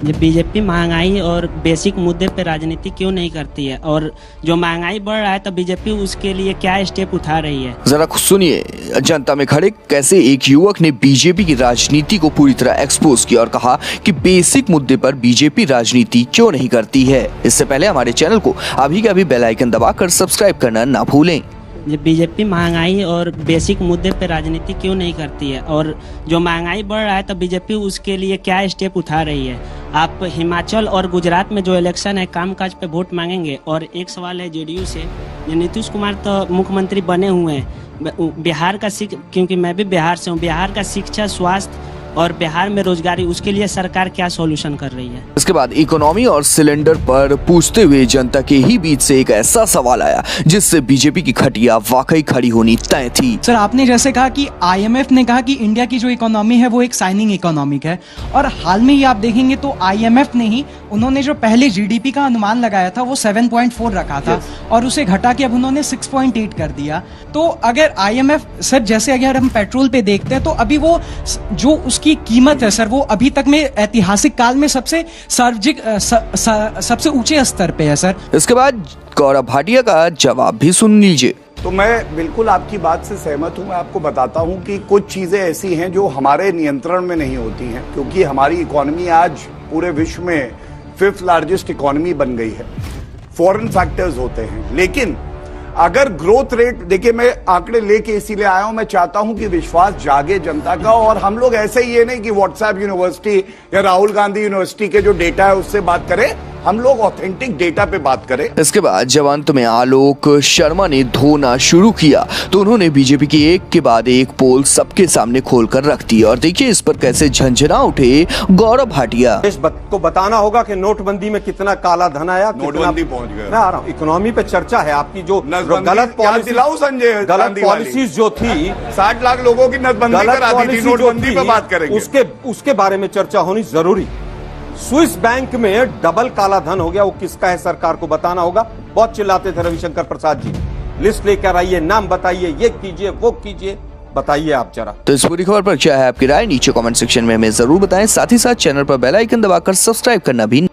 ये बीजेपी महंगाई और बेसिक मुद्दे पे राजनीति क्यों नहीं करती है, और जो महंगाई बढ़ रहा है तो बीजेपी उसके लिए क्या स्टेप उठा रही है। जरा सुनिए जनता में खड़े कैसे एक युवक ने बीजेपी की राजनीति को पूरी तरह एक्सपोज किया और कहा कि बेसिक मुद्दे पर बीजेपी राजनीति क्यों नहीं करती है। इससे पहले हमारे चैनल को अभी के अभी बेल आइकन दबाकर सब्सक्राइब करना ना भूलें। ये बीजेपी महंगाई और बेसिक मुद्दे पे राजनीति क्यों नहीं करती है, और जो महंगाई बढ़ रहा है तो बीजेपी उसके लिए क्या स्टेप उठा रही है। आप हिमाचल और गुजरात में जो इलेक्शन है कामकाज पे वोट मांगेंगे। और एक सवाल है जेडीयू से, ये नीतीश कुमार तो मुख्यमंत्री बने हुए हैं, बिहार का क्योंकि मैं भी बिहार से हूँ, बिहार का शिक्षा, स्वास्थ्य और बिहार में रोजगारी, उसके लिए सरकार क्या सॉल्यूशन कर रही है। इसके बाद इकोनॉमी और सिलेंडर पर पूछते हुए जनता के ही बीच से एक ऐसा सवाल आया जिससे बीजेपी की खटिया वाकई खड़ी होनी तय थी। सर, आपने जैसे कहा कि आईएमएफ ने कहा कि इंडिया की जो इकोनॉमी है वो एक साइनिंग इकोनॉमिक है, और हाल में ही आप देखेंगे तो आईएमएफ ने ही उन्होंने जो पहले जीडीपी का अनुमान लगाया था वो 7.4 रखा था और उसे घटा के अब उन्होंने 6.8 कर दिया। तो अगर आईएमएफ सर, जैसे अगर हम पेट्रोल पे देखते हैं तो अभी वो जो उसकी कीमत है सर, वो अभी तक में ऐतिहासिक काल में सबसे सबसे ऊंचे स्तर पे है सर। इसके बाद गौरव भाटिया का जवाब भी सुन लीजिए। तो मैं बिल्कुल आपकी बात से सहमत हूं। मैं आपको बताता हूं कि कुछ चीजें ऐसी हैं जो हमारे नियंत्रण में नहीं होती हैं, क्योंकि हमारी इकोनॉमी आज पूरे विश्व में 5th लार्जेस्ट इकोनॉमी बन गई है। फॉरेन फैक्टर्स होते हैं, लेकिन अगर ग्रोथ रेट देखिए, मैं आंकड़े लेके इसीलिए आया हूं, मैं चाहता हूं कि विश्वास जागे जनता का। और हम लोग ऐसे ही ये नहीं कि व्हाट्सएप यूनिवर्सिटी या राहुल गांधी यूनिवर्सिटी के जो डेटा है उससे बात करें, हम लोग ऑथेंटिक डेटा पे बात करें। इसके बाद जब अंत में आलोक शर्मा ने धोना शुरू किया तो उन्होंने बीजेपी की एक के बाद एक पोल सबके सामने खोलकर रख दी। और देखिए इस पर कैसे झंझना उठे गौरव भाटिया। देश को बताना होगा कि नोटबंदी में कितना काला धन आया, नोटबंदी पहुंच गया। मैं आ रहा हूं, इकोनॉमी पे चर्चा है आपकी, जो गलत पॉलिसीज जो थी, 60 लाख लोगों की नसबंदी करा दी थी, नोटबंदी पे बात करेंगे, उसके बारे में चर्चा होनी जरूरी। स्विस बैंक में डबल काला धन हो गया, वो किसका है सरकार को बताना होगा। बहुत चिल्लाते थे रविशंकर प्रसाद जी, लिस्ट लेकर आइए, नाम बताइए, ये कीजिए वो कीजिए, बताइए आप जरा। तो इस पूरी खबर पर क्या है आपकी राय, नीचे कमेंट सेक्शन में हमें जरूर बताएं। साथ ही साथ चैनल पर बेल आइकन दबाकर सब्सक्राइब करना भी